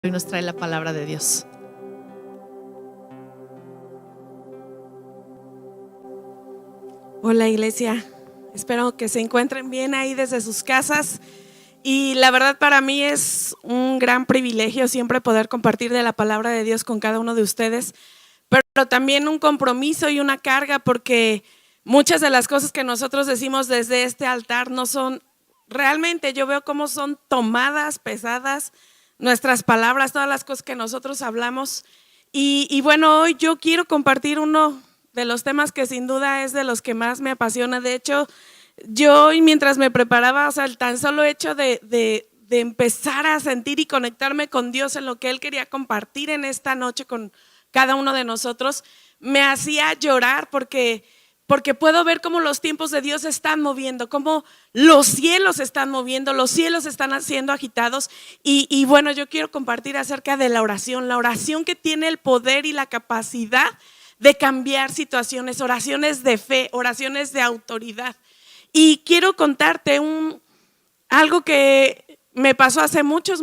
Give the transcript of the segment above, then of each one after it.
Hoy nos trae la palabra de Dios. Hola iglesia, espero que se encuentren bien ahí desde sus casas y la verdad para mí es un gran privilegio siempre poder compartir de la palabra de Dios con cada uno de ustedes, pero también un compromiso y una carga porque muchas de las cosas que nosotros decimos desde este altar no son realmente, yo veo cómo son tomadas, pesadas nuestras palabras, todas las cosas que nosotros hablamos y bueno, hoy yo quiero compartir uno de los temas que sin duda es de los que más me apasiona. De hecho, yo hoy mientras me preparaba, o sea, el tan solo hecho de empezar a sentir y conectarme con Dios en lo que Él quería compartir en esta noche con cada uno de nosotros, me hacía llorar porque puedo ver cómo los tiempos de Dios se están moviendo, cómo los cielos se están moviendo, los cielos están siendo agitados y bueno, yo quiero compartir acerca de la oración que tiene el poder y la capacidad de cambiar situaciones, oraciones de fe, oraciones de autoridad. Y quiero contarte algo que me pasó hace muchos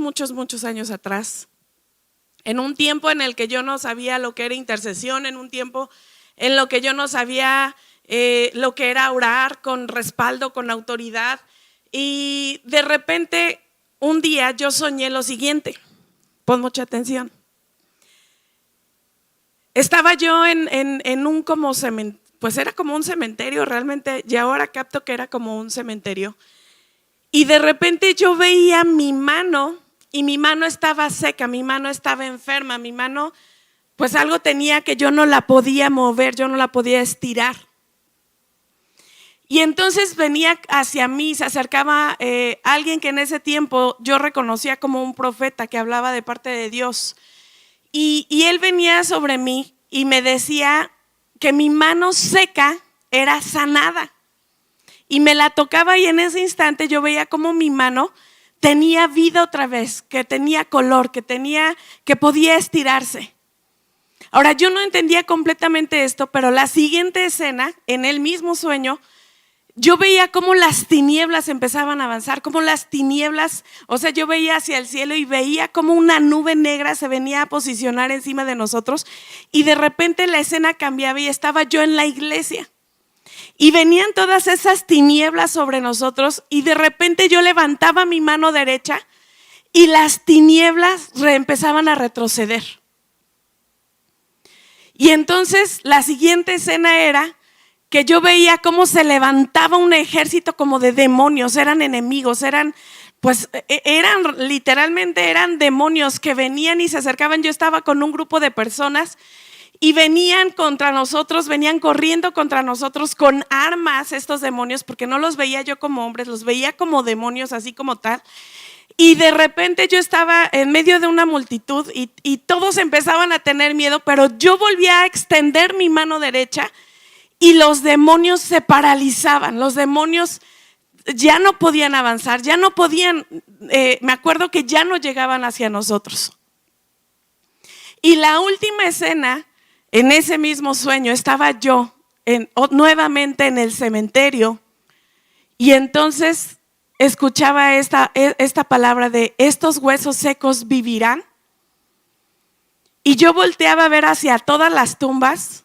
años atrás, en un tiempo en el que yo no sabía lo que era intercesión, en un tiempo en lo que yo no sabía lo que era orar con respaldo, con autoridad. Y de repente, un día yo soñé lo siguiente, pon mucha atención. Estaba yo en un como cementerio, pues era como un cementerio realmente, y ahora capto que era como un cementerio. Y de repente yo veía mi mano y mi mano estaba seca, mi mano estaba enferma, mi mano pues algo tenía que yo no la podía mover, yo no la podía estirar. Y entonces venía hacia mí, se acercaba alguien que en ese tiempo yo reconocía como un profeta que hablaba de parte de Dios. Y él venía sobre mí y me decía que mi mano seca era sanada. Y me la tocaba y en ese instante yo veía como mi mano tenía vida otra vez, que tenía color, que podía estirarse. Ahora yo no entendía completamente esto, pero la siguiente escena, en el mismo sueño, yo veía cómo las tinieblas empezaban a avanzar, cómo las tinieblas, o sea, yo veía hacia el cielo y veía cómo una nube negra se venía a posicionar encima de nosotros y de repente la escena cambiaba y estaba yo en la iglesia y venían todas esas tinieblas sobre nosotros y de repente yo levantaba mi mano derecha y las tinieblas empezaban a retroceder. Y entonces la siguiente escena era que yo veía cómo se levantaba un ejército como de demonios, eran enemigos, literalmente eran demonios que venían y se acercaban. Yo estaba con un grupo de personas y venían contra nosotros, venían corriendo contra nosotros con armas estos demonios, porque no los veía yo como hombres, los veía como demonios así como tal. Y de repente yo estaba en medio de una multitud y todos empezaban a tener miedo, pero yo volvía a extender mi mano derecha y los demonios se paralizaban, los demonios ya no podían avanzar, ya no podían, me acuerdo que ya no llegaban hacia nosotros. Y la última escena, en ese mismo sueño, estaba yo nuevamente en el cementerio y entonces escuchaba esta palabra de estos huesos secos vivirán. Y yo volteaba a ver hacia todas las tumbas.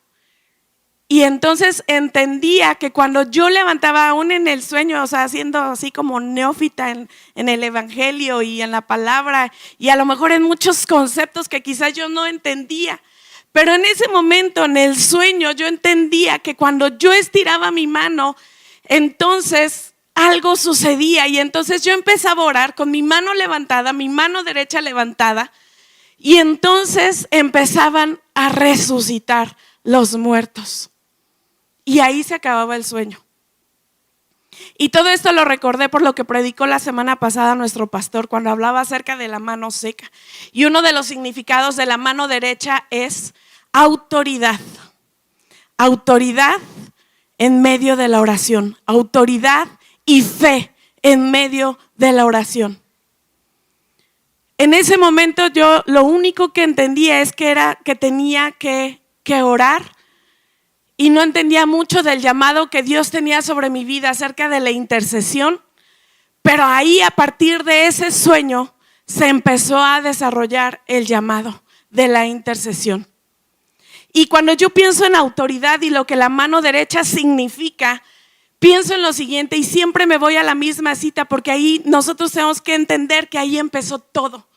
Y entonces entendía que cuando yo levantaba aún en el sueño, o sea, siendo así como neófita en el evangelio y en la palabra y a lo mejor en muchos conceptos que quizás yo no entendía, pero en ese momento en el sueño yo entendía que cuando yo estiraba mi mano, entonces algo sucedía y entonces yo empezaba a orar con mi mano levantada, mi mano derecha levantada y entonces empezaban a resucitar los muertos. Y ahí se acababa el sueño. Y todo esto lo recordé por lo que predicó la semana pasada nuestro pastor cuando hablaba acerca de la mano seca. Y uno de los significados de la mano derecha es autoridad. Autoridad en medio de la oración. Autoridad y fe en medio de la oración. En ese momento yo lo único que entendía es que tenía que orar. Y no entendía mucho del llamado que Dios tenía sobre mi vida acerca de la intercesión. Pero ahí a partir de ese sueño se empezó a desarrollar el llamado de la intercesión. Y cuando yo pienso en autoridad y lo que la mano derecha significa, pienso en lo siguiente, y siempre me voy a la misma cita, porque ahí nosotros tenemos que entender que ahí empezó todo.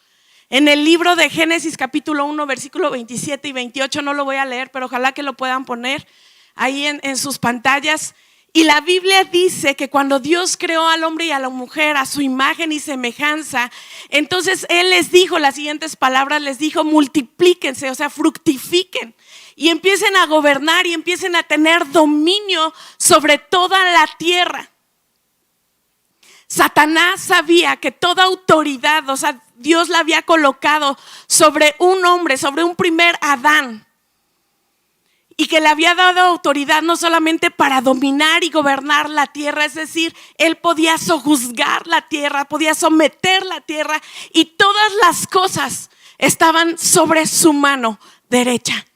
En el libro de Génesis capítulo 1, versículo 27 y 28, no lo voy a leer, pero ojalá que lo puedan poner ahí en sus pantallas. Y la Biblia dice que cuando Dios creó al hombre y a la mujer a su imagen y semejanza, entonces Él les dijo las siguientes palabras, les dijo: multiplíquense, o sea, fructifiquen y empiecen a gobernar y empiecen a tener dominio sobre toda la tierra. Satanás sabía que toda autoridad, o sea, Dios la había colocado sobre un hombre, sobre un primer Adán, y que le había dado autoridad no solamente para dominar y gobernar la tierra, es decir, él podía sojuzgar la tierra, podía someter la tierra, y todas las cosas estaban sobre su mano derecha.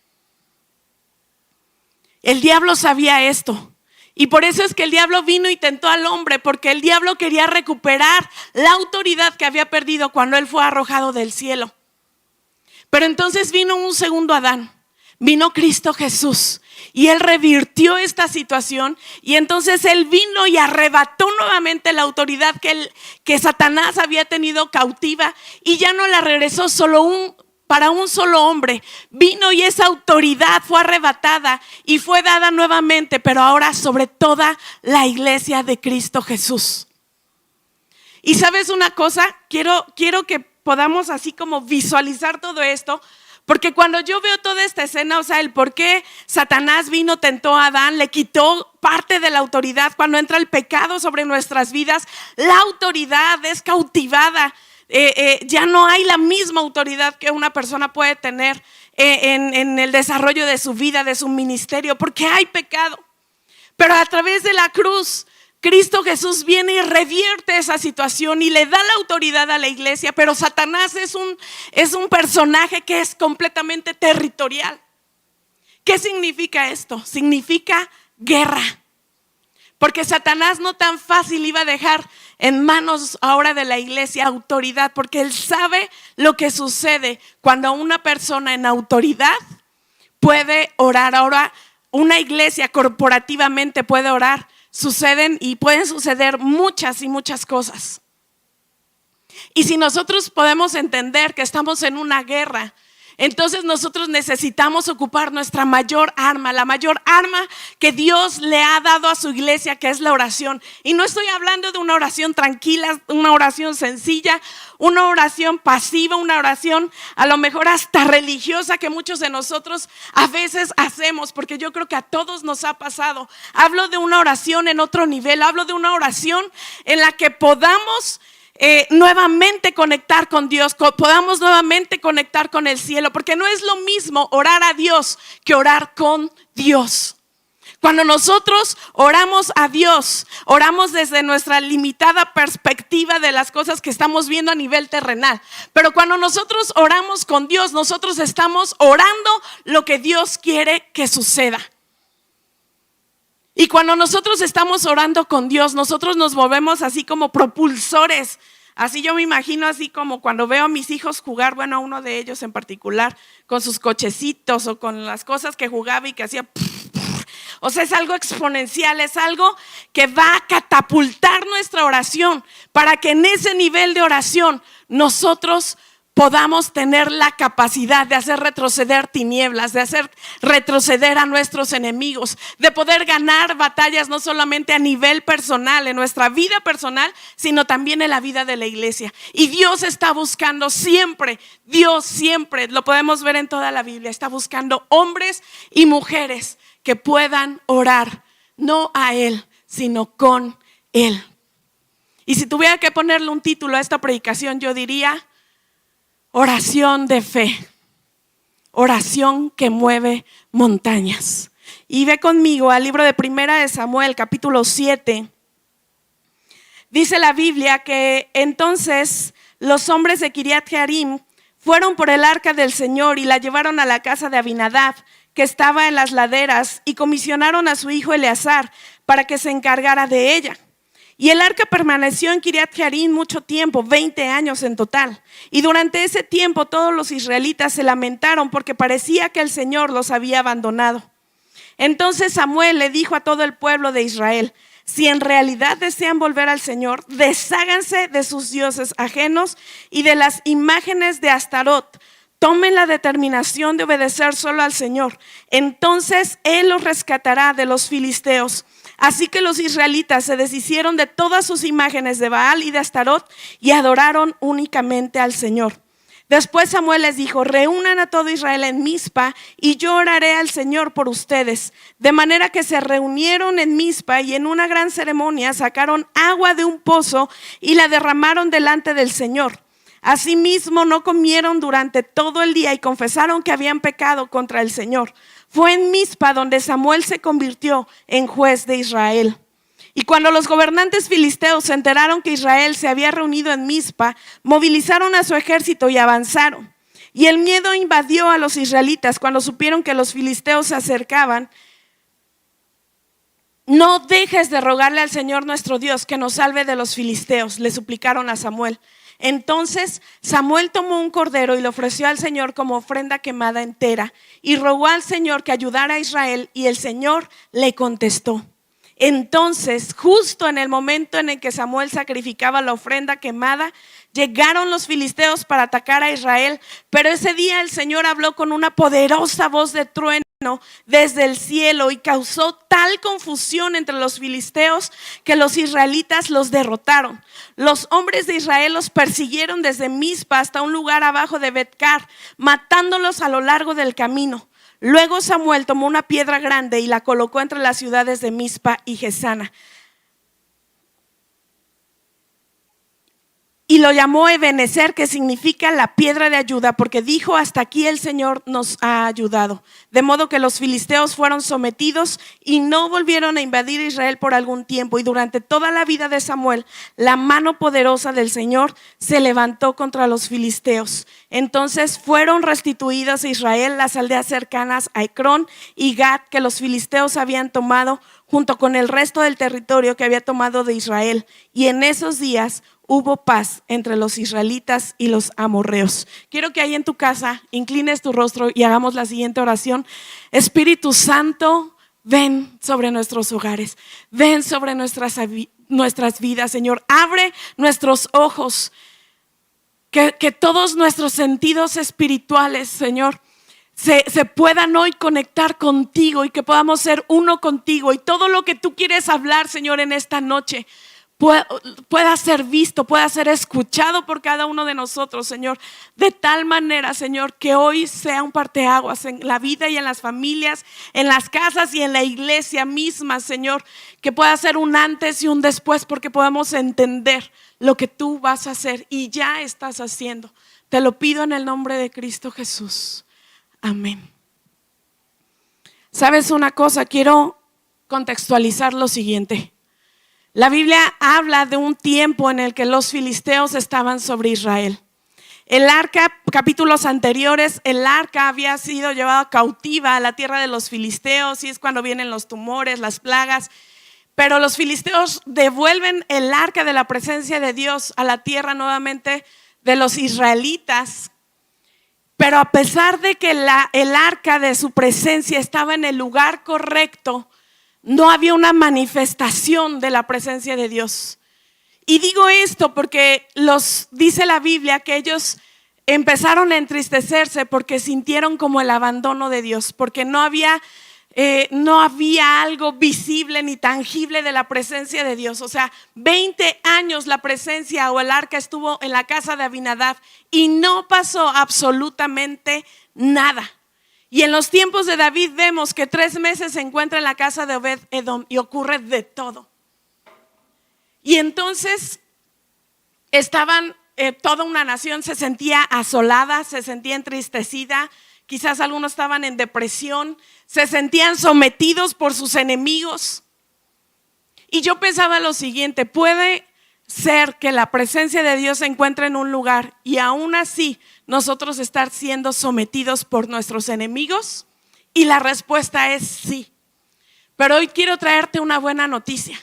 El diablo sabía esto, y por eso es que el diablo vino y tentó al hombre, porque el diablo quería recuperar la autoridad que había perdido cuando él fue arrojado del cielo. Pero entonces vino un segundo Adán, vino Cristo Jesús, y Él revirtió esta situación, y entonces Él vino y arrebató nuevamente la autoridad que Satanás había tenido cautiva, y ya no la regresó para un solo hombre. Vino y esa autoridad fue arrebatada y fue dada nuevamente, pero ahora sobre toda la iglesia de Cristo Jesús. Y ¿sabes una cosa? Quiero que podamos así como visualizar todo esto, porque cuando yo veo toda esta escena, o sea, el por qué Satanás vino, tentó a Adán, le quitó parte de la autoridad. Cuando entra el pecado sobre nuestras vidas, la autoridad es cautivada. Ya no hay la misma autoridad que una persona puede tener en el desarrollo de su vida, de su ministerio, porque hay pecado. Pero a través de la cruz, Cristo Jesús viene y revierte esa situación y le da la autoridad a la iglesia. Pero Satanás es un personaje que es completamente territorial. ¿Qué significa esto? Significa guerra. Porque Satanás no tan fácil iba a dejar en manos ahora de la iglesia autoridad, porque él sabe lo que sucede cuando una persona en autoridad puede orar. Ahora una iglesia corporativamente puede orar. Pueden suceder muchas y muchas cosas. Y si nosotros podemos entender que estamos en una guerra, entonces nosotros necesitamos ocupar nuestra mayor arma, la mayor arma que Dios le ha dado a su iglesia, que es la oración. Y no estoy hablando de una oración tranquila, una oración sencilla, una oración pasiva, una oración a lo mejor hasta religiosa que muchos de nosotros a veces hacemos, porque yo creo que a todos nos ha pasado. Hablo de una oración en otro nivel, hablo de una oración en la que podamos nuevamente conectar con Dios, podamos nuevamente conectar con el cielo, porque no es lo mismo orar a Dios que orar con Dios. Cuando nosotros oramos a Dios, oramos desde nuestra limitada perspectiva de las cosas que estamos viendo a nivel terrenal. Pero cuando nosotros oramos con Dios, nosotros estamos orando lo que Dios quiere que suceda. Y cuando nosotros estamos orando con Dios, nosotros nos movemos así como propulsores. Así yo me imagino, así como cuando veo a mis hijos jugar, bueno, a uno de ellos en particular, con sus cochecitos o con las cosas que jugaba y que hacía. O sea, es algo exponencial, es algo que va a catapultar nuestra oración para que en ese nivel de oración nosotros podamos tener la capacidad de hacer retroceder tinieblas, de hacer retroceder a nuestros enemigos, de poder ganar batallas no solamente a nivel personal, en nuestra vida personal, sino también en la vida de la iglesia. Y Dios está buscando siempre, Dios siempre, lo podemos ver en toda la Biblia, está buscando hombres y mujeres que puedan orar, no a Él, sino con Él. Y si tuviera que ponerle un título a esta predicación, yo diría: oración de fe, oración que mueve montañas. Y ve conmigo al libro de Primera de Samuel, capítulo 7. Dice la Biblia que entonces los hombres de Kiriat Jearim fueron por el arca del Señor y la llevaron a la casa de Abinadab, que estaba en las laderas, y comisionaron a su hijo Eleazar para que se encargara de ella. Y el arca permaneció en Kiriat Jearim mucho tiempo, 20 años en total. Y durante ese tiempo todos los israelitas se lamentaron porque parecía que el Señor los había abandonado. Entonces Samuel le dijo a todo el pueblo de Israel: si en realidad desean volver al Señor, desháganse de sus dioses ajenos y de las imágenes de Astarot. Tomen la determinación de obedecer solo al Señor. Entonces Él los rescatará de los filisteos. Así que los israelitas se deshicieron de todas sus imágenes de Baal y de Astarot y adoraron únicamente al Señor. Después Samuel les dijo: reúnan a todo Israel en Mizpa y yo oraré al Señor por ustedes. De manera que se reunieron en Mizpa y en una gran ceremonia sacaron agua de un pozo y la derramaron delante del Señor. Asimismo no comieron durante todo el día y confesaron que habían pecado contra el Señor. Fue en Mizpa donde Samuel se convirtió en juez de Israel. Y cuando los gobernantes filisteos se enteraron que Israel se había reunido en Mizpa, movilizaron a su ejército y avanzaron. Y el miedo invadió a los israelitas cuando supieron que los filisteos se acercaban. No dejes de rogarle al Señor nuestro Dios que nos salve de los filisteos, le suplicaron a Samuel. Entonces Samuel tomó un cordero y lo ofreció al Señor como ofrenda quemada entera y rogó al Señor que ayudara a Israel, y el Señor le contestó. Entonces, justo en el momento en el que Samuel sacrificaba la ofrenda quemada, llegaron los filisteos para atacar a Israel, pero ese día el Señor habló con una poderosa voz de trueno desde el cielo y causó tal confusión entre los filisteos que los israelitas los derrotaron. Los hombres de Israel los persiguieron desde Mizpa hasta un lugar abajo de Bet-car, matándolos a lo largo del camino. Luego Samuel tomó una piedra grande y la colocó entre las ciudades de Mizpa y Gesana. Y lo llamó Ebenezer, que significa la piedra de ayuda, porque dijo: hasta aquí el Señor nos ha ayudado. De modo que los filisteos fueron sometidos y no volvieron a invadir Israel por algún tiempo. Y durante toda la vida de Samuel, la mano poderosa del Señor se levantó contra los filisteos. Entonces fueron restituidas a Israel las aldeas cercanas a Ecrón y Gat, que los filisteos habían tomado, junto con el resto del territorio que había tomado de Israel. Y en esos días hubo paz entre los israelitas y los amorreos. Quiero que ahí en tu casa inclines tu rostro y hagamos la siguiente oración. Espíritu Santo, ven sobre nuestros hogares, ven sobre nuestras vidas, Señor. Abre nuestros ojos, que todos nuestros sentidos espirituales, Señor, se puedan hoy conectar contigo y que podamos ser uno contigo. Y todo lo que tú quieres hablar, Señor, en esta noche pueda ser visto, pueda ser escuchado por cada uno de nosotros, Señor, de tal manera, Señor, que hoy sea un parteaguas en la vida y en las familias, en las casas y en la iglesia misma, Señor, que pueda ser un antes y un después, porque podamos entender lo que tú vas a hacer y ya estás haciendo. Te lo pido en el nombre de Cristo Jesús. Amén. ¿Sabes una cosa? Quiero contextualizar lo siguiente. La Biblia habla de un tiempo en el que los filisteos estaban sobre Israel. El arca, capítulos anteriores, el arca había sido llevada cautiva a la tierra de los filisteos, y es cuando vienen los tumores, las plagas. Pero los filisteos devuelven el arca de la presencia de Dios a la tierra nuevamente de los israelitas. Pero a pesar de que el arca de su presencia estaba en el lugar correcto, no había una manifestación de la presencia de Dios. Y digo esto porque dice la Biblia que ellos empezaron a entristecerse porque sintieron como el abandono de Dios, porque no había algo visible ni tangible de la presencia de Dios. O sea, 20 años la presencia o el arca estuvo en la casa de Abinadab y no pasó absolutamente nada. Y en los tiempos de David vemos que 3 meses se encuentra en la casa de Obed-Edom y ocurre de todo. Y entonces estaban, toda una nación se sentía asolada, se sentía entristecida, quizás algunos estaban en depresión, se sentían sometidos por sus enemigos. Y yo pensaba lo siguiente: puede ser que la presencia de Dios se encuentre en un lugar y aún así nosotros estar siendo sometidos por nuestros enemigos. Y la respuesta es sí. Pero hoy quiero traerte una buena noticia,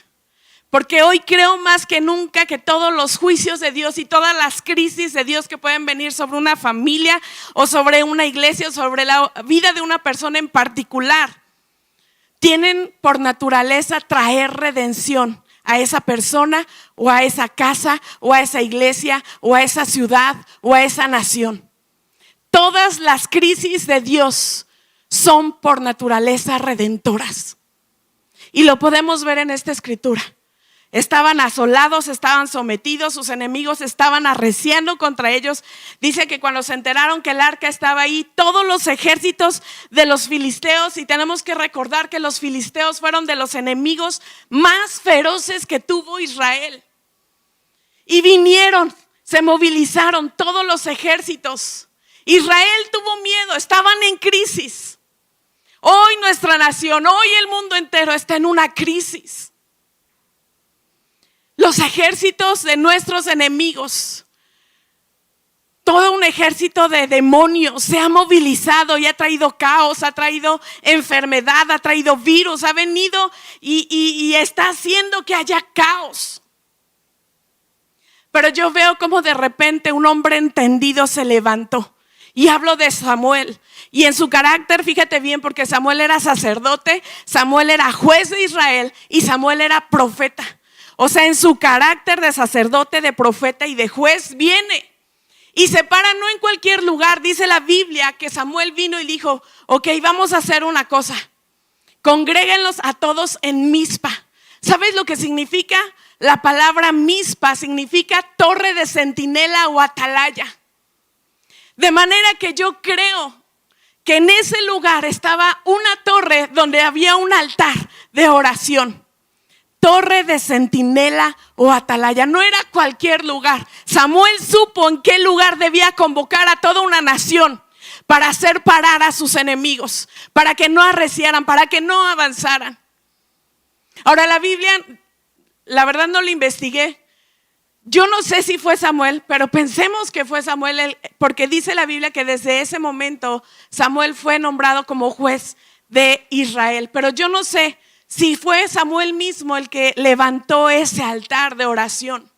Porque hoy creo más que nunca que todos los juicios de Dios y todas las crisis de Dios que pueden venir sobre una familia o sobre una iglesia o sobre la vida de una persona en particular, tienen por naturaleza traer redención a esa persona o a esa casa o a esa iglesia o a esa ciudad o a esa nación. Todas las crisis de Dios son por naturaleza redentoras. Y lo podemos ver en esta escritura. Estaban asolados, estaban sometidos, sus enemigos estaban arreciando contra ellos. Dice que cuando se enteraron que el arca estaba ahí, todos los ejércitos de los filisteos, y tenemos que recordar que los filisteos fueron de los enemigos más feroces que tuvo Israel. Y vinieron, se movilizaron todos los ejércitos. Israel tuvo miedo, estaban en crisis. Hoy nuestra nación, hoy el mundo entero está en una crisis. Los ejércitos de nuestros enemigos, todo un ejército de demonios se ha movilizado y ha traído caos, ha traído enfermedad, ha traído virus, ha venido y está haciendo que haya caos. Pero yo veo como de repente un hombre entendido se levantó. Y hablo de Samuel. Y en su carácter, fíjate bien, porque Samuel era sacerdote, Samuel era juez de Israel y Samuel era profeta. O sea, en su carácter de sacerdote, de profeta y de juez viene. Y se para no en cualquier lugar. Dice la Biblia que Samuel vino y dijo, ok, vamos a hacer una cosa. Congréguenlos a todos en Mizpa. ¿Sabes lo que significa? La palabra Mizpa significa torre de centinela o atalaya. De manera que yo creo que en ese lugar estaba una torre donde había un altar de oración. Torre de centinela o atalaya, no era cualquier lugar. Samuel supo en qué lugar debía convocar a toda una nación para hacer parar a sus enemigos, para que no arreciaran, para que no avanzaran. Ahora la Biblia, la verdad no la investigué. Yo no sé si fue Samuel, pero pensemos que fue Samuel, porque dice la Biblia que desde ese momento Samuel fue nombrado como juez de Israel. Pero yo no sé si fue Samuel mismo el que levantó ese altar de oración.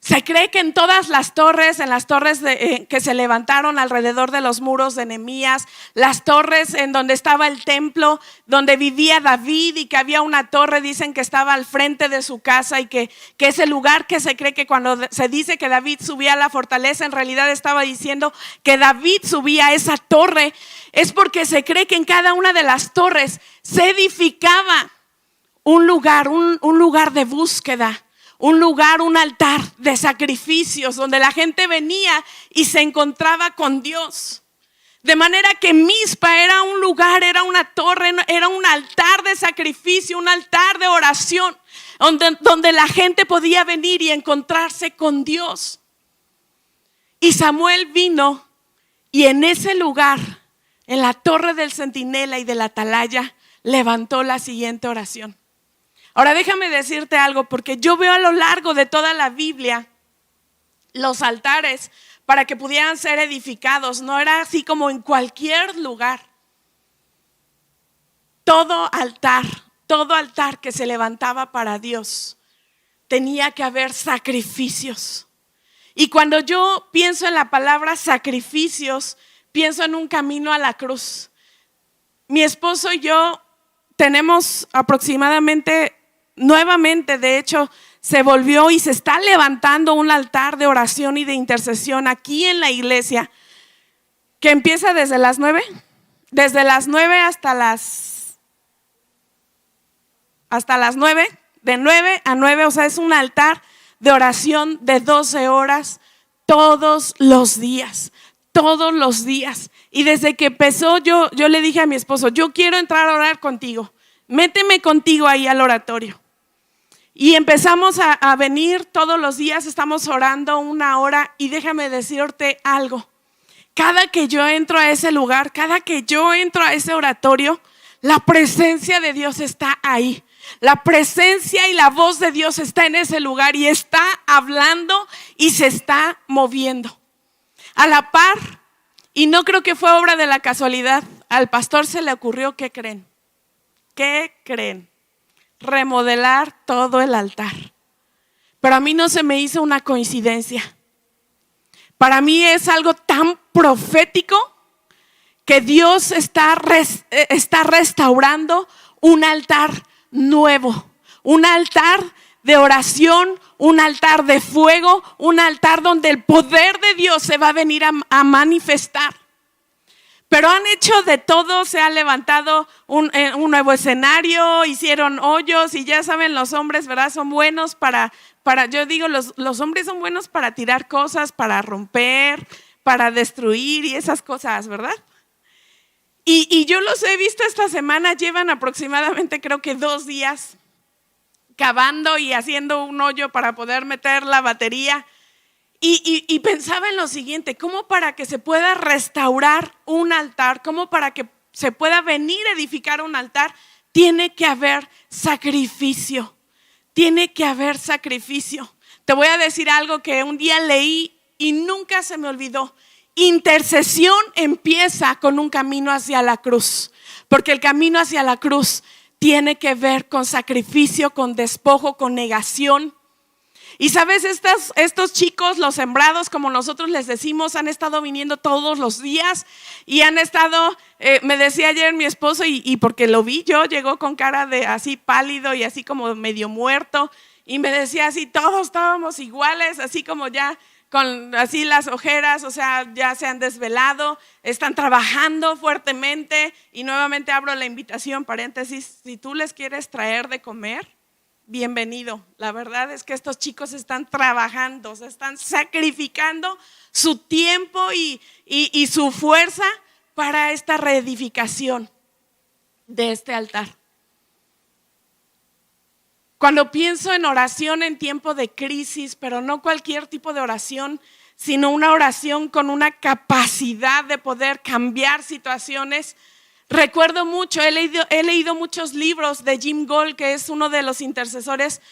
Se cree que en todas las torres, en las torres que se levantaron alrededor de los muros de Nehemías, las torres en donde estaba el templo, donde vivía David, y que había una torre, dicen que estaba al frente de su casa, y que ese lugar que se cree que cuando se dice que David subía a la fortaleza, en realidad estaba diciendo que David subía a esa torre, es porque se cree que en cada una de las torres se edificaba un lugar de búsqueda. Un lugar, un altar de sacrificios donde la gente venía y se encontraba con Dios. De manera que Mizpa era un lugar, era una torre, era un altar de sacrificio, un altar de oración, donde la gente podía venir y encontrarse con Dios. Y Samuel vino y en ese lugar, en la torre del centinela y de la atalaya, levantó la siguiente oración. Ahora déjame decirte algo, porque yo veo a lo largo de toda la Biblia los altares para que pudieran ser edificados. No era así como en cualquier lugar. Todo altar que se levantaba para Dios, tenía que haber sacrificios. Y cuando yo pienso en la palabra sacrificios, pienso en un camino a la cruz. Mi esposo y yo tenemos aproximadamente, nuevamente de hecho, se volvió y se está levantando un altar de oración y de intercesión aquí en la iglesia, que empieza desde las 9 hasta las 9, de 9 a 9, o sea, es un altar de oración de 12 horas todos los días. Y desde que empezó yo le dije a mi esposo, yo quiero entrar a orar contigo, méteme contigo ahí al oratorio. Y empezamos a venir todos los días, estamos orando 1 hora, y déjame decirte algo. Cada que yo entro a ese lugar, cada que yo entro a ese oratorio, la presencia de Dios está ahí. La presencia y la voz de Dios está en ese lugar y está hablando y se está moviendo. A la par, y no creo que fue obra de la casualidad, al pastor se le ocurrió, ¿qué creen? remodelar todo el altar. Pero a mí no se me hizo una coincidencia. Para mí es algo tan profético que Dios está restaurando un altar nuevo, un altar de oración, un altar de fuego, un altar donde el poder de Dios se va a venir a manifestar. Pero han hecho de todo, se ha levantado un nuevo escenario, hicieron hoyos y ya saben, los hombres, ¿verdad? Son buenos yo digo, los hombres son buenos para tirar cosas, para romper, para destruir y esas cosas, ¿verdad? Y yo los he visto esta semana, llevan aproximadamente creo que 2 días cavando y haciendo un hoyo para poder meter la batería. Y pensaba en lo siguiente, ¿cómo para que se pueda restaurar un altar, cómo para que se pueda venir a edificar un altar, tiene que haber sacrificio, tiene que haber sacrificio. Te voy a decir algo que un día leí y nunca se me olvidó. Intercesión empieza con un camino hacia la cruz, porque el camino hacia la cruz tiene que ver con sacrificio, con despojo, con negación. Y sabes, estos chicos, los sembrados, como nosotros les decimos, han estado viniendo todos los días y han estado, me decía ayer mi esposo, y porque lo vi yo, llegó con cara de así pálido y así como medio muerto, y me decía así, todos estábamos iguales, así como ya con así las ojeras, o sea, ya se han desvelado, están trabajando fuertemente. Y nuevamente abro la invitación, paréntesis, si tú les quieres traer de comer, bienvenido. La verdad es que estos chicos están trabajando, se están sacrificando su tiempo y su fuerza para esta reedificación de este altar. Cuando pienso en oración en tiempo de crisis, pero no cualquier tipo de oración, sino una oración con una capacidad de poder cambiar situaciones. Recuerdo mucho, he leído muchos libros de Jim Gold, que es uno de los intercesores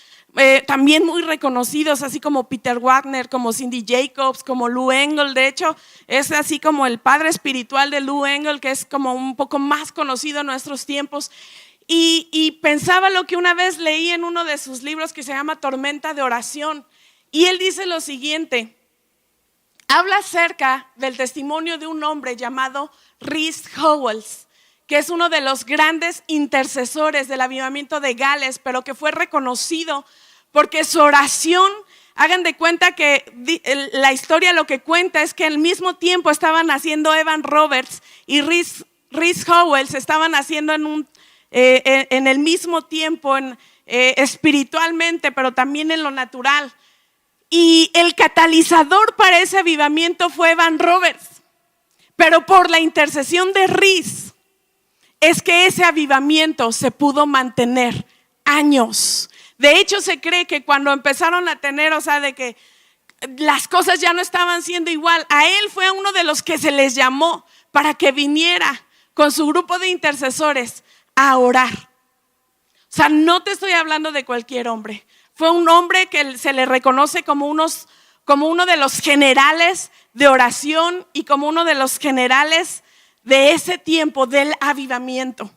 también muy reconocidos, así como Peter Wagner, como Cindy Jacobs, como Lou Engle. De hecho, es así como el padre espiritual de Lou Engle, que es como un poco más conocido en nuestros tiempos. Y pensaba lo que una vez leí en uno de sus libros que se llama Tormenta de Oración. Y él dice lo siguiente, habla acerca del testimonio de un hombre llamado Rhys Howells, que es uno de los grandes intercesores del avivamiento de Gales, pero que fue reconocido porque su oración, hagan de cuenta que la historia lo que cuenta es que al mismo tiempo estaban haciendo Evan Roberts y Rhys Howells, estaban haciendo en el mismo tiempo, espiritualmente, pero también en lo natural. Y el catalizador para ese avivamiento fue Evan Roberts, pero por la intercesión de Rhys es que ese avivamiento se pudo mantener años. De hecho, se cree que cuando empezaron a tener, o sea, de que las cosas ya no estaban siendo igual, a él fue uno de los que se les llamó para que viniera con su grupo de intercesores a orar. O sea, no te estoy hablando de cualquier hombre. Fue un hombre que se le reconoce como uno de los generales de oración y como uno de los generales de ese tiempo del avivamiento.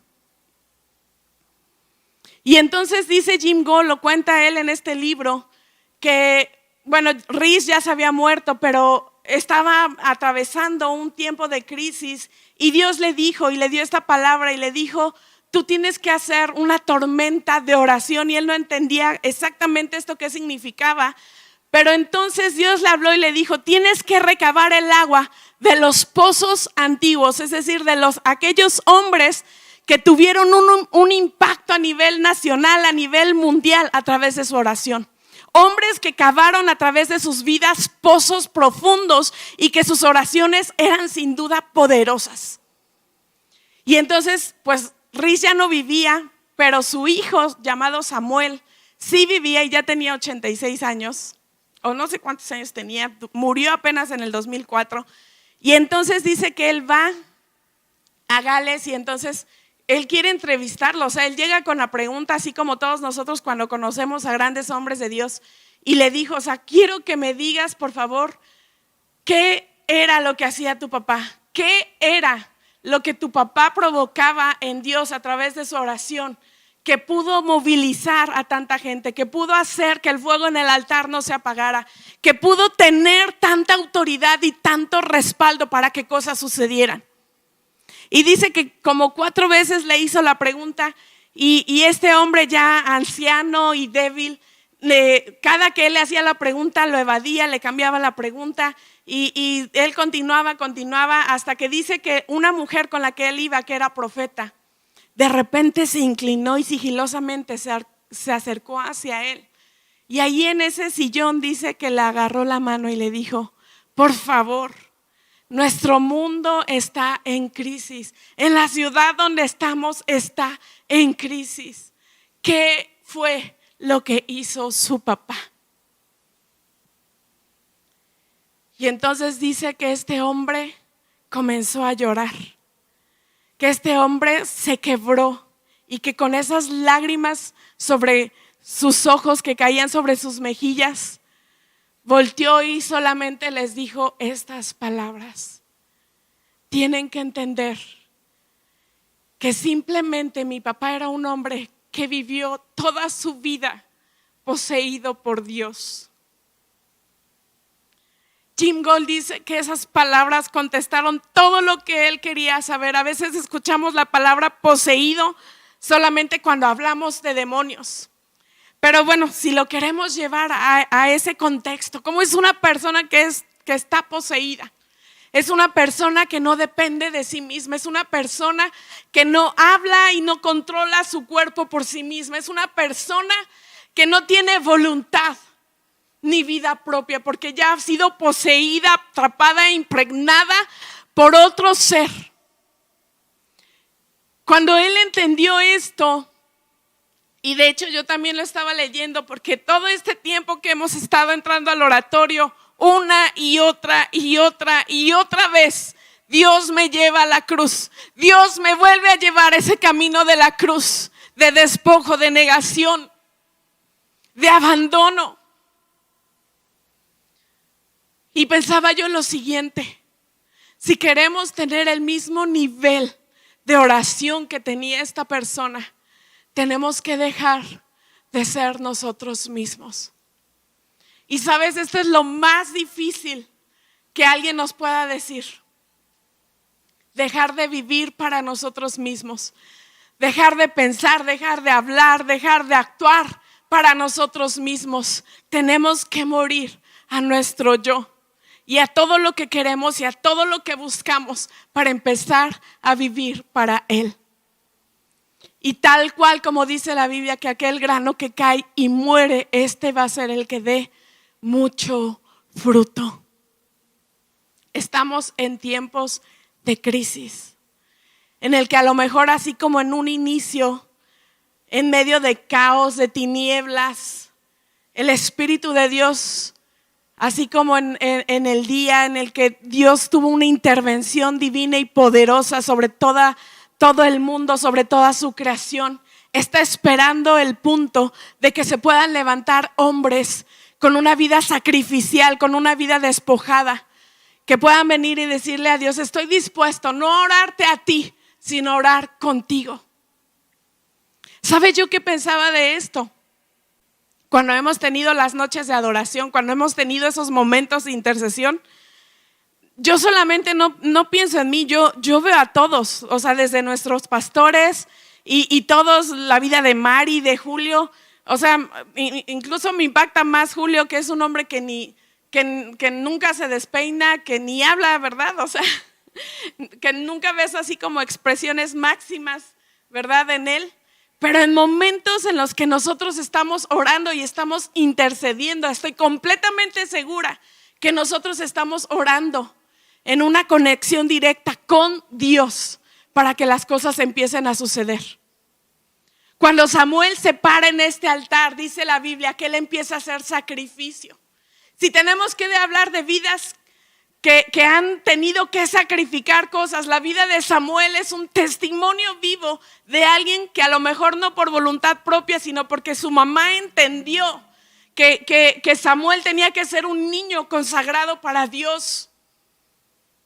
Y entonces dice Jim Gold, lo cuenta él en este libro, que bueno, Rhys ya se había muerto, pero estaba atravesando un tiempo de crisis y Dios le dijo y le dio esta palabra y le dijo, tú tienes que hacer una tormenta de oración. Y él no entendía exactamente esto qué significaba, pero entonces Dios le habló y le dijo, tienes que recabar el agua de los pozos antiguos, es decir, de aquellos hombres que tuvieron un impacto a nivel nacional, a nivel mundial a través de su oración. Hombres que cavaron a través de sus vidas pozos profundos y que sus oraciones eran sin duda poderosas. Y entonces, pues Rhys ya no vivía, pero su hijo llamado Samuel sí vivía y ya tenía 86 años, o no sé cuántos años tenía, murió apenas en el 2004. Y entonces dice que él va a Gales y entonces él quiere entrevistarlo, o sea, él llega con la pregunta así como todos nosotros cuando conocemos a grandes hombres de Dios y le dijo, o sea, quiero que me digas por favor, ¿qué era lo que hacía tu papá? ¿Qué era lo que tu papá provocaba en Dios a través de su oración? que pudo movilizar a tanta gente, que pudo hacer que el fuego en el altar no se apagara, que pudo tener tanta autoridad y tanto respaldo para que cosas sucedieran. Y dice que como 4 veces le hizo la pregunta y este hombre ya anciano y débil, cada que él le hacía la pregunta lo evadía, le cambiaba la pregunta y él continuaba hasta que dice que una mujer con la que él iba, que era profeta, de repente se inclinó y sigilosamente se acercó hacia él. Y ahí en ese sillón dice que le agarró la mano y le dijo: por favor, nuestro mundo está en crisis. En la ciudad donde estamos está en crisis. ¿Qué fue lo que hizo su papá? Y entonces dice que este hombre comenzó a llorar, que este hombre se quebró y que con esas lágrimas sobre sus ojos que caían sobre sus mejillas, volteó y solamente les dijo estas palabras: tienen que entender que simplemente mi papá era un hombre que vivió toda su vida poseído por Dios. Jim Gold dice que esas palabras contestaron todo lo que él quería saber. A veces escuchamos la palabra poseído solamente cuando hablamos de demonios. Pero bueno, si lo queremos llevar a ese contexto, ¿cómo es una persona que está poseída? Es una persona que no depende de sí misma, es una persona que no habla y no controla su cuerpo por sí misma, es una persona que no tiene voluntad ni vida propia, porque ya ha sido poseída, atrapada, impregnada por otro ser. Cuando él entendió esto, y de hecho yo también lo estaba leyendo, porque todo este tiempo que hemos estado entrando al oratorio, una y otra vez, Dios me lleva a la cruz. Dios me vuelve a llevar ese camino de la cruz, de despojo, de negación, de abandono. Y pensaba yo en lo siguiente: si queremos tener el mismo nivel de oración que tenía esta persona, tenemos que dejar de ser nosotros mismos. Y sabes, esto es lo más difícil que alguien nos pueda decir: dejar de vivir para nosotros mismos, dejar de pensar, dejar de hablar, dejar de actuar para nosotros mismos. Tenemos que morir a nuestro yo y a todo lo que queremos y a todo lo que buscamos para empezar a vivir para Él. Y tal cual como dice la Biblia, que aquel grano que cae y muere, este va a ser el que dé mucho fruto. Estamos en tiempos de crisis, en el que a lo mejor, así como en un inicio, en medio de caos, de tinieblas, el Espíritu de Dios, así como en el día en el que Dios tuvo una intervención divina y poderosa sobre todo el mundo, sobre toda su creación, está esperando el punto de que se puedan levantar hombres con una vida sacrificial, con una vida despojada, que puedan venir y decirle a Dios: estoy dispuesto no a orarte a ti, sino a orar contigo. ¿Sabes yo qué pensaba de esto? Cuando hemos tenido las noches de adoración, cuando hemos tenido esos momentos de intercesión, yo solamente no pienso en mí, yo veo a todos, o sea, desde nuestros pastores y todos, la vida de Mari, de Julio. O sea, incluso me impacta más Julio, que es un hombre que nunca se despeina, que ni habla, ¿verdad? O sea, que nunca ves así como expresiones máximas, ¿verdad? En él. Pero en momentos en los que nosotros estamos orando y estamos intercediendo, estoy completamente segura que nosotros estamos orando en una conexión directa con Dios para que las cosas empiecen a suceder. Cuando Samuel se para en este altar, dice la Biblia que él empieza a hacer sacrificio. Si tenemos que hablar de vidas que han tenido que sacrificar cosas, la vida de Samuel es un testimonio vivo de alguien que a lo mejor no por voluntad propia, sino porque su mamá entendió que Samuel tenía que ser un niño consagrado para Dios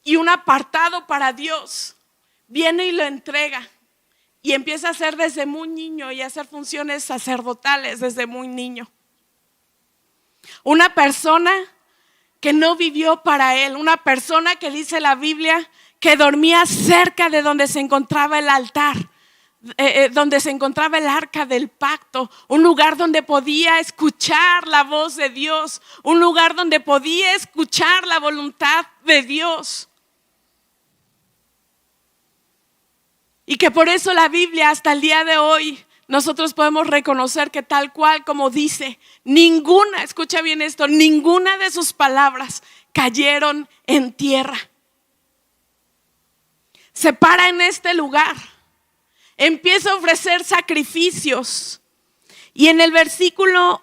y un apartado para Dios. Viene y lo entrega. y empieza a hacer desde muy niño y a hacer funciones sacerdotales desde muy niño. Una persona que no vivió para él, una persona que dice la Biblia que dormía cerca de donde se encontraba el altar, donde se encontraba el arca del pacto, un lugar donde podía escuchar la voz de Dios, un lugar donde podía escuchar la voluntad de Dios. Y que por eso la Biblia hasta el día de hoy nosotros podemos reconocer que tal cual como dice, ninguna, escucha bien esto, ninguna de sus palabras cayeron en tierra. Se para en este lugar, empieza a ofrecer sacrificios y en el versículo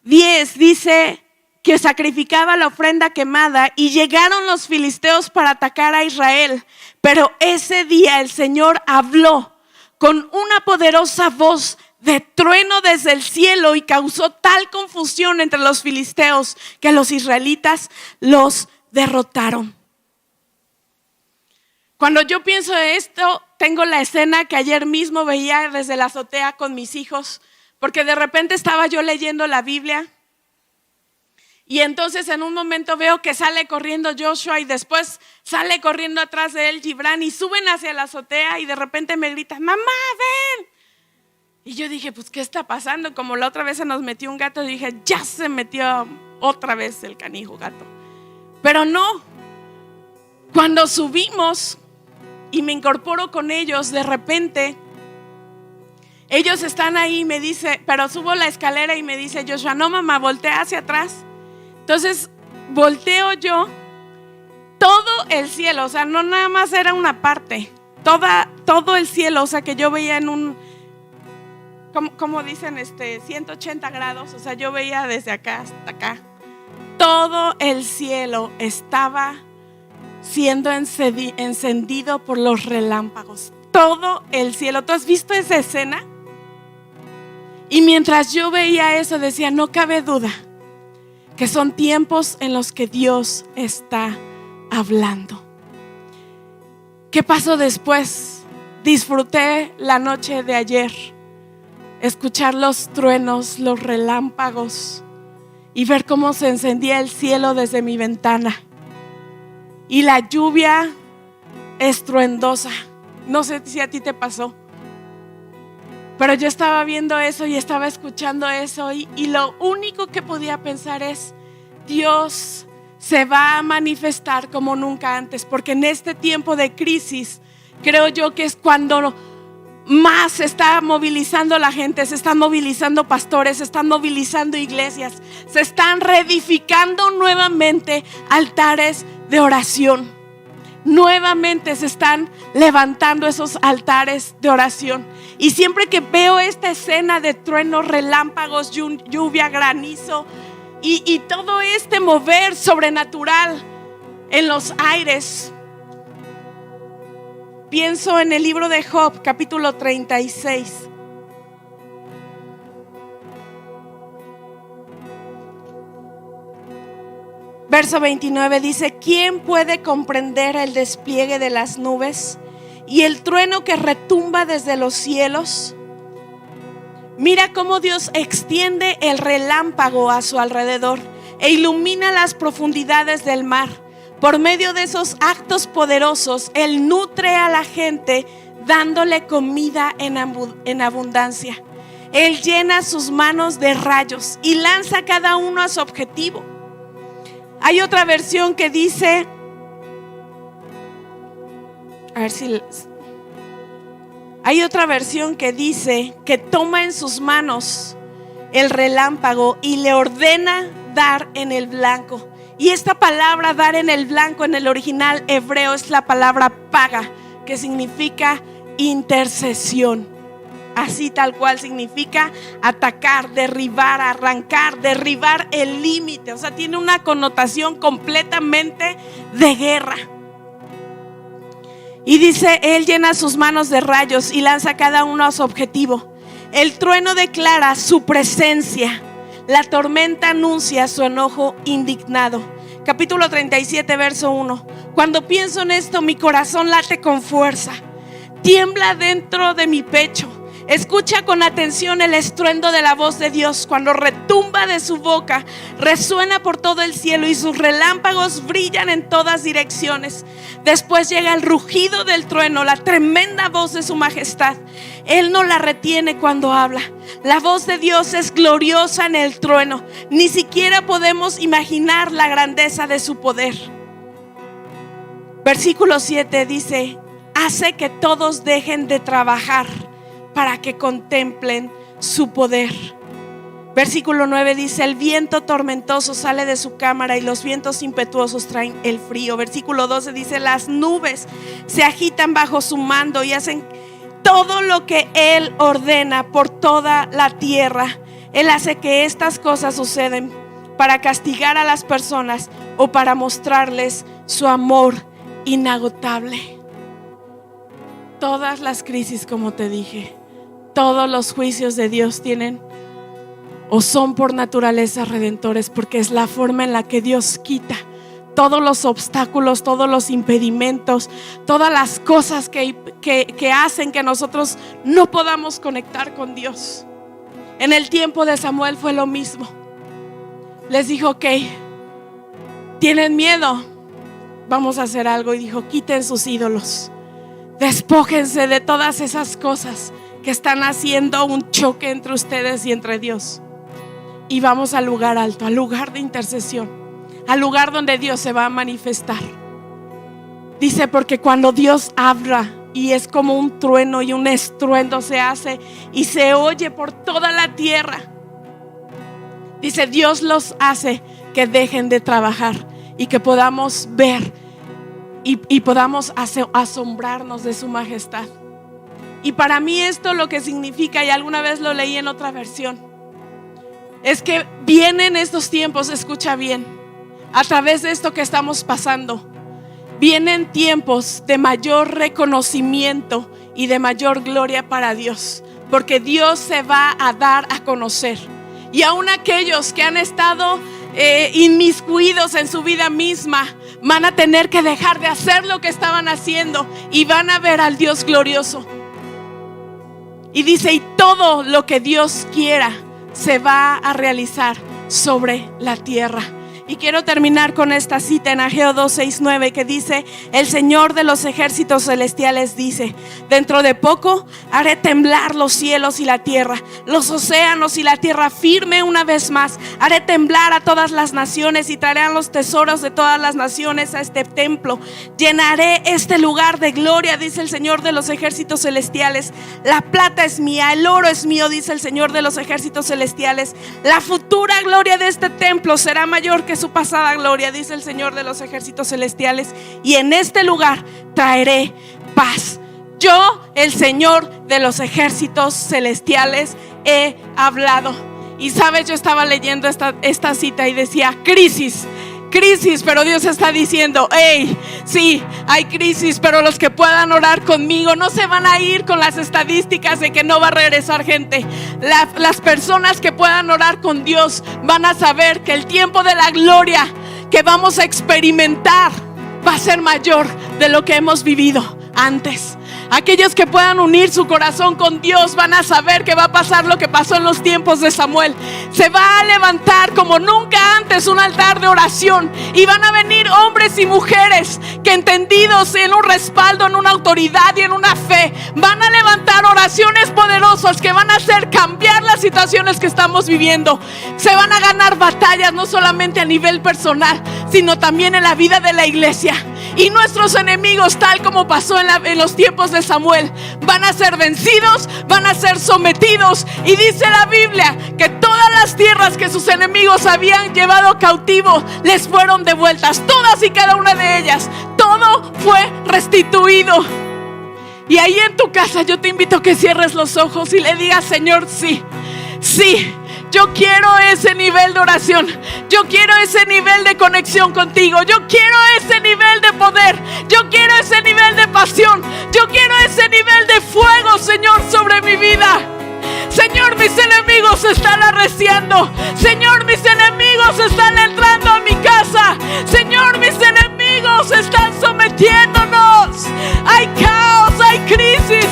10 dice que sacrificaba la ofrenda quemada y llegaron los filisteos para atacar a Israel, pero ese día el Señor habló con una poderosa voz de trueno desde el cielo y causó tal confusión entre los filisteos que los israelitas los derrotaron. Cuando yo pienso en esto, tengo la escena que ayer mismo veía desde la azotea con mis hijos, porque de repente estaba yo leyendo la Biblia y entonces en un momento veo que sale corriendo Joshua y después sale corriendo atrás de él Gibran y suben hacia la azotea y de repente me gritan, mamá, ven. Y yo dije, pues ¿qué está pasando? Como la otra vez se nos metió un gato, dije, ya se metió otra vez el canijo gato. Pero no, cuando subimos y me incorporo con ellos, de repente ellos están ahí y me dice, pero subo la escalera y me dice Joshua, no mamá, voltea hacia atrás. Entonces volteo yo, todo el cielo, o sea, no nada más era una parte, todo el cielo, o sea, que yo veía en un, como dicen, 180 grados, o sea, yo veía desde acá hasta acá. Todo el cielo estaba siendo encendido por los relámpagos. Todo el cielo. ¿Tú has visto esa escena? Y mientras yo veía eso decía, no cabe duda que son tiempos en los que Dios está hablando. ¿Qué pasó después? Disfruté la noche de ayer, escuchar los truenos, los relámpagos y ver cómo se encendía el cielo desde mi ventana y la lluvia estruendosa. No sé si a ti te pasó, pero yo estaba viendo eso y estaba escuchando eso y lo único que podía pensar es, Dios se va a manifestar como nunca antes, porque en este tiempo de crisis creo yo que es cuando más se está movilizando la gente, se están movilizando pastores, se están movilizando iglesias, se están reedificando nuevamente altares de oración. Nuevamente se están levantando esos altares de oración. Y siempre que veo esta escena de truenos, relámpagos, lluvia, granizo y todo este mover sobrenatural en los aires, pienso en el libro de Job, capítulo 36. Verso 29 dice, ¿quién puede comprender el despliegue de las nubes y el trueno que retumba desde los cielos? Mira cómo Dios extiende el relámpago a su alrededor e ilumina las profundidades del mar. Por medio de esos actos poderosos, Él nutre a la gente dándole comida en abundancia. Él llena sus manos de rayos y lanza cada uno a su objetivo. Hay otra versión que dice, hay otra versión que dice que toma en sus manos el relámpago y le ordena dar en el blanco. Y esta palabra dar en el blanco en el original hebreo es la palabra paga, que significa intercesión. Así tal cual significa atacar, derribar, arrancar, derribar el límite. O sea, tiene una connotación completamente de guerra. Y dice, Él llena sus manos de rayos y lanza cada uno a su objetivo. El trueno declara su presencia. La tormenta anuncia su enojo indignado. Capítulo 37, verso 1. Cuando pienso en esto, mi corazón late con fuerza. tiembla dentro de mi pecho. Escucha con atención el estruendo de la voz de Dios. Cuando retumba de su boca, resuena por todo el cielo y sus relámpagos brillan en todas direcciones. Después llega el rugido del trueno, la tremenda voz de su majestad. Él no la retiene cuando habla. La voz de Dios es gloriosa en el trueno. Ni siquiera podemos imaginar la grandeza de su poder. Versículo 7 dice: hace que todos dejen de trabajar para que contemplen su poder. Versículo 9 dice: el viento tormentoso sale de su cámara y los vientos impetuosos traen el frío. Versículo 12 dice: las nubes se agitan bajo su mando y hacen todo lo que Él ordena por toda la tierra. Él hace que estas cosas suceden para castigar a las personas o para mostrarles su amor inagotable. Todas las crisis, como te dije, todos los juicios de Dios tienen o son por naturaleza redentores, porque es la forma en la que Dios quita todos los obstáculos, todos los impedimentos, todas las cosas que hacen que nosotros no podamos conectar con Dios. En el tiempo de Samuel fue lo mismo. Les dijo: ok, ¿tienen miedo? Vamos a hacer algo. Y dijo: quiten sus ídolos, despójense de todas esas cosas que están haciendo un choque entre ustedes y entre Dios, y vamos al lugar alto, al lugar de intercesión, al lugar donde Dios se va a manifestar. Dice: porque cuando Dios habla, y es como un trueno y un estruendo se hace y se oye por toda la tierra, dice, Dios los hace que dejen de trabajar y que podamos ver y podamos asombrarnos de su majestad. Y para mí esto lo que significa, y alguna vez lo leí en otra versión, es que vienen estos tiempos, escucha bien, a través de esto que estamos pasando, vienen tiempos de mayor reconocimiento y de mayor gloria para Dios, porque Dios se va a dar a conocer. Y aún aquellos que han estado inmiscuidos en su vida misma van a tener que dejar de hacer lo que estaban haciendo y van a ver al Dios glorioso. Y dice: y todo lo que Dios quiera se va a realizar sobre la tierra. Y quiero terminar con esta cita en Ageo 2:6-9, que dice: el Señor de los ejércitos celestiales dice: dentro de poco haré temblar los cielos y la tierra, los océanos y la tierra firme una vez más. Haré temblar a todas las naciones y traerán los tesoros de todas las naciones a este templo. Llenaré este lugar de gloria, dice el Señor de los ejércitos celestiales. La plata es mía, el oro es mío, dice el Señor de los ejércitos celestiales. La futura gloria de este templo será mayor que su pasada gloria, dice el Señor de los ejércitos celestiales. Y en este lugar traeré paz. Yo, el Señor de los ejércitos celestiales, he hablado. Y sabes, yo estaba leyendo esta cita y decía: crisis, pero Dios está diciendo: hey, sí, hay crisis, pero los que puedan orar conmigo no se van a ir con las estadísticas de que no va a regresar gente. Las personas que puedan orar con Dios van a saber que el tiempo de la gloria que vamos a experimentar va a ser mayor de lo que hemos vivido antes. Aquellos que puedan unir su corazón con Dios van a saber que va a pasar lo que pasó en los tiempos de Samuel. Se va a levantar como nunca antes un altar de oración, y van a venir hombres y mujeres que, entendidos en un respaldo, en una autoridad y en una fe, van a levantar oraciones poderosas que van a hacer cambiar las situaciones que estamos viviendo. Se van a ganar batallas no solamente a nivel personal, sino también en la vida de la iglesia. Y nuestros enemigos, tal como pasó en los tiempos de Samuel, van a ser vencidos, van a ser sometidos. Y dice la Biblia que todas las tierras que sus enemigos habían llevado cautivo les fueron devueltas, todas y cada una de ellas. Todo fue restituido. Y ahí en tu casa yo te invito a que cierres los ojos y le digas: Señor, sí, yo quiero ese nivel de oración. Yo quiero ese nivel de conexión contigo. Yo quiero ese nivel de poder. Yo quiero ese nivel de pasión. Yo quiero ese nivel de fuego, Señor, sobre mi vida. Señor, mis enemigos se están arreciando. Señor, mis enemigos están entrando a mi casa. Señor, mis enemigos están sometiéndonos. Hay caos, hay crisis.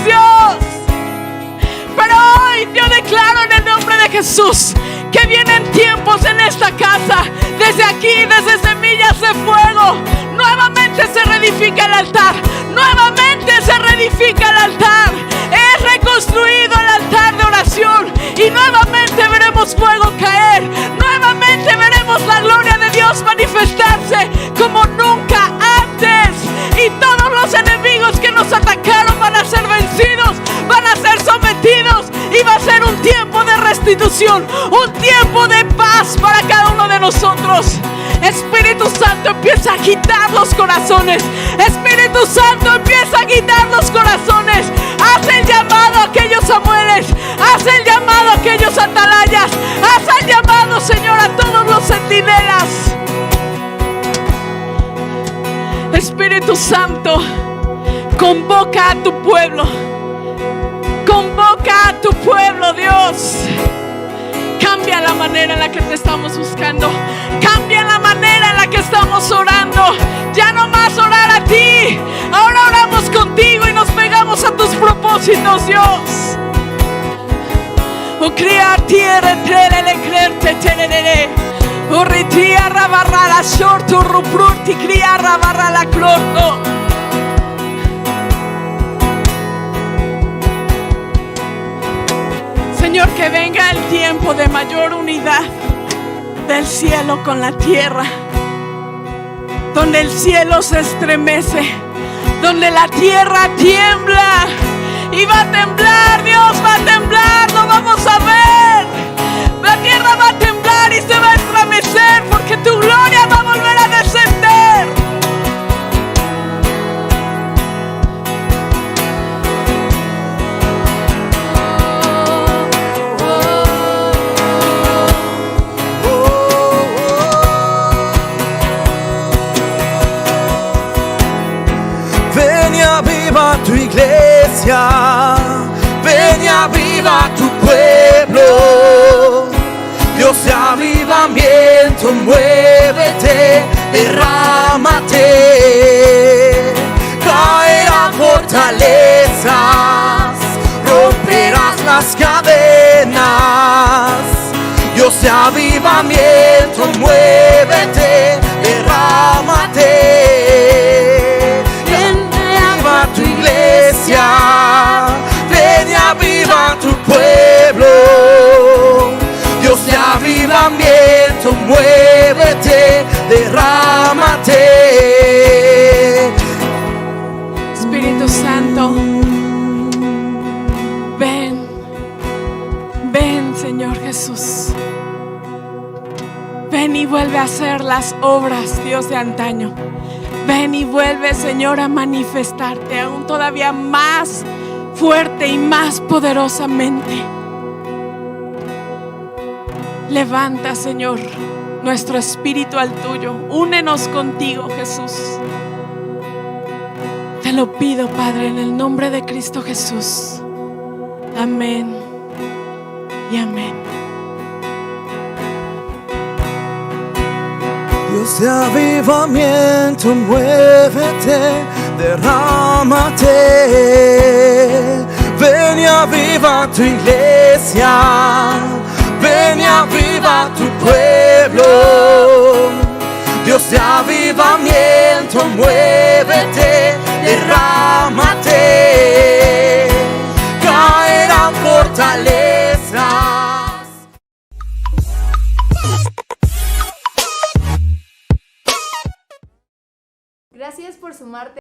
Jesús, que vienen tiempos en esta casa, desde aquí, desde Semillas de Fuego. Nuevamente se reedifica el altar, nuevamente se reedifica el altar. Es reconstruido el altar de oración y nuevamente veremos fuego caer, nuevamente veremos la gloria de Dios manifestarse como nunca antes. Y todos los enemigos que nos atacaron van a ser vencidos, van a ser sometidos, y va a ser un tiempo de restitución, un tiempo de paz para cada uno de nosotros. Espíritu Santo, empieza a agitar los corazones. Espíritu Santo, empieza a agitar los corazones. Haz el llamado a aquellos Samueles, haz el llamado a aquellos atalayas, haz el llamado, Señor, a todos los centinelas. Espíritu Santo, convoca a tu pueblo. Convoca a tu pueblo, Dios. Cambia la manera en la que te estamos buscando. Cambia la manera en la que estamos orando. Ya no más orar a ti. Ahora oramos contigo y nos pegamos a tus propósitos, Dios. O criar tierra, creerte, tererere. O retira barra la shorto, ruprurti, criar barra la clorto. Señor, que venga el tiempo de mayor unidad del cielo con la tierra, donde el cielo se estremece, donde la tierra tiembla y va a temblar. Dios va a temblar, lo vamos a ver. La tierra va a temblar y se va a estremecer, porque tu gloria va a volver a descender. Viva tu iglesia, ven y aviva tu pueblo. Dios de avivamiento, muévete, derrámate. Caerán fortalezas, romperás las cadenas. Dios de avivamiento, muévete, derrámate. Tu iglesia, ven y aviva tu pueblo. Dios de avivamiento, muévete, derrámate. Espíritu Santo, ven, ven, Señor Jesús. Ven y vuelve a hacer las obras, Dios de antaño. Ven y vuelve, Señor, a manifestarte aún todavía más fuerte y más poderosamente. Levanta, Señor, nuestro espíritu al tuyo. Únenos contigo, Jesús. Te lo pido, Padre, en el nombre de Cristo Jesús. Amén y amén. Dios de avivamiento, muévete, derrámate. Ven y aviva tu iglesia, ven y aviva tu pueblo. Dios de avivamiento, muévete.